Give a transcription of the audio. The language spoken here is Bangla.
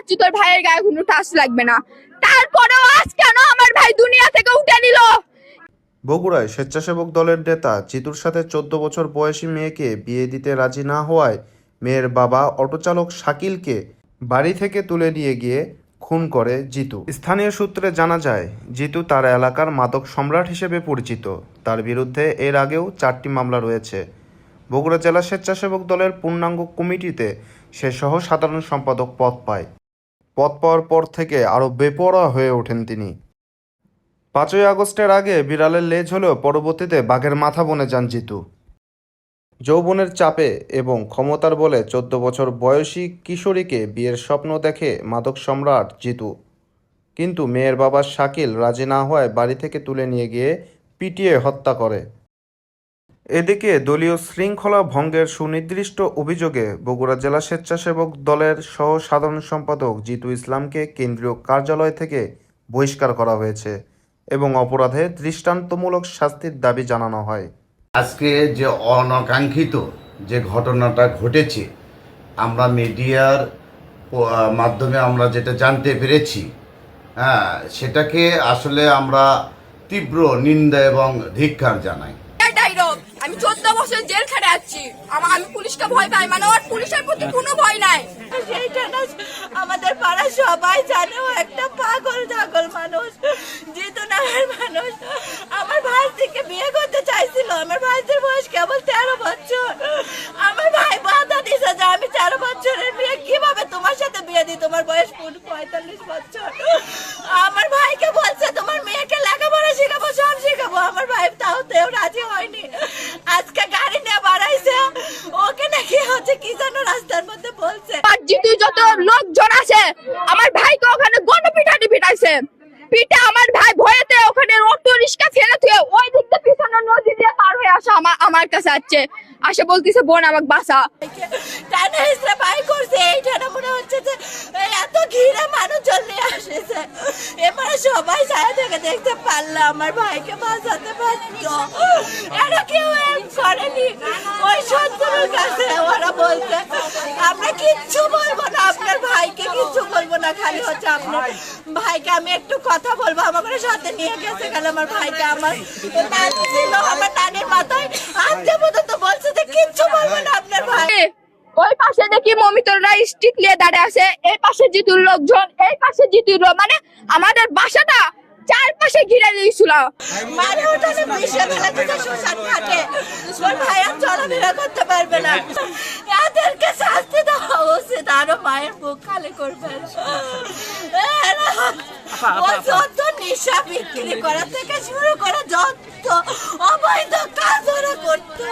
খাচ্ছি তোর ভাইয়ের গায়ে কোনো টাচ লাগবে না, তারপরেও আজ কেন আমার ভাই দুনিয়া থেকে উঠে নিল? বগুড়ায় স্বেচ্ছাসেবক দলের নেতা জিতুর সাথে 14 বছর বয়সী মেয়েকে বিয়ে দিতে রাজি না হওয়ায় মেয়ের বাবা অটোচালক শাকিলকে বাড়ি থেকে তুলে নিয়ে গিয়ে খুন করে জিতু। স্থানীয় সূত্রে জানা যায়, জিতু তার এলাকার মাদক সম্রাট হিসেবে পরিচিত। তার বিরুদ্ধে এর আগেও 4টি মামলা রয়েছে। বগুড়া জেলা স্বেচ্ছাসেবক দলের পূর্ণাঙ্গ কমিটিতে সে সহ সাধারণ সম্পাদক পদ পায়। পদ পাওয়ার পর থেকে আরও বেপরোয়া হয়ে ওঠেন তিনি। 5ই আগস্টের আগে বিড়ালের লেজ হলেও পরবর্তীতে বাঘের মাথা বনে যান জিতু। যৌবনের চাপে এবং ক্ষমতার বলে 14 বছর বয়সী কিশোরীকে বিয়ের স্বপ্ন দেখে মাদক সম্রাট জিতু, কিন্তু মেয়ের বাবা শাকিল রাজি না হওয়ায় বাড়ি থেকে তুলে নিয়ে গিয়ে পিটিয়ে হত্যা করে। এদিকে দলীয় শৃঙ্খলা ভঙ্গের সুনির্দিষ্ট অভিযোগে বগুড়া জেলা স্বেচ্ছাসেবক দলের সহ সাধারণ সম্পাদক জিতু ইসলামকে কেন্দ্রীয় কার্যালয় থেকে বহিষ্কার করা হয়েছে এবং অপরাধে দৃষ্টান্তমূলক শাস্তির দাবি জানানো হয়। আজকে যে অনাকাঙ্ক্ষিত যে ঘটনাটা ঘটেছে, আমরা মিডিয়ার মাধ্যমে আমরা যেটা জানতে পেরেছি, সেটাকে আসলে আমরা তীব্র নিন্দা এবং ধিক্কার জানাই। আমি 14 বছর জেল খেটে আছি, আমি পুলিশকে ভয় পাই, মানে ওর পুলিশের প্রতি কোনো ভয় নাই। সেইটা না, আমাদের পাড়া সবাই জানে ও একটা পাগল ছাগল মানুষ, জিতু নামের মানুষ। আমার ভাই থেকে বিয়ে করতে চাইছিল, আমার ভাইদের বয়স কেবল 13 বছর। আমার ভাই বাধা দিছে যে আমি 13 বছরের মেয়ে কিভাবে তোমার সাথে বিয়ে দিই, তোমার বয়স 45 বছর। আমার ভাইকে বলছে তোমার মেয়েকে লেখাপড়া শেখাবো, সব শেখাবো। আমার ভাই তাও রাজি হয়নি। আজকে গাড়ি নিয়ে বাড়াইছে, ওকে নাকি হচ্ছে কি যেন রাস্তার মধ্যে বলছে। জিতু যত লোকজন আছে আমার ভাইকে ওখানে গণপিটানি পিটাইছে, পিঠে আমার ভাই ভয়েতে ওখানে অটো রিক্সা ফেলে থুয়ে ওই দিক দিয়ে পিছনে নদী দিয়ে পার হয়ে আসা আমার কাছে আসে বলতেছে বোন আমাকে বাঁচা। টানা হিসেবে ভাই করছে, এইটা মনে হচ্ছে যে এত ঘিরে মানুষ চলে আসেছে। এবারে সবাই ছায়া থেকে দেখতে পারলো আমার ভাইকে বাঁচাতে পারতো। এরা কেউ করেনি। ওই শত্রুর কাছে ওরা বলছে আমরা কিচ্ছু বলবো না, আপনার ভাইকে কিচ্ছু বলবো না, খালি হচ্ছে আপনার ভাইকে আমি একটু কথা বলবো। আমাকে সাথে নিয়ে গেছে গেল আমার ভাইকে, আমার নানি ছিল, আমার নানির মাথায় আজকে পর্যন্ত বলছে যে কিচ্ছু বলবো না আপনার ভাই। ওই পাশে দেখি মমিতররা স্টিক নিয়ে দাঁড়িয়ে আছে, এই পাশে জিতুর লোকজন, এই পাশে জিতুর মানে আমাদের বাসাটা চারপাশে ঘিরে দিয়েছিল। মানে ওখানে মিশে ফেলাতে যে শ্মশান ঘাটে ওর ভাই আর চলাফেরা করতে পারবে না। এদেরকে শাস্তি দেওয়া উচিত, আরো মায়ের বুক খালি করবে। ও যত নেশা বিক্রি করা থেকে শুরু করে যত অবৈধ কাজ ওরা করতো।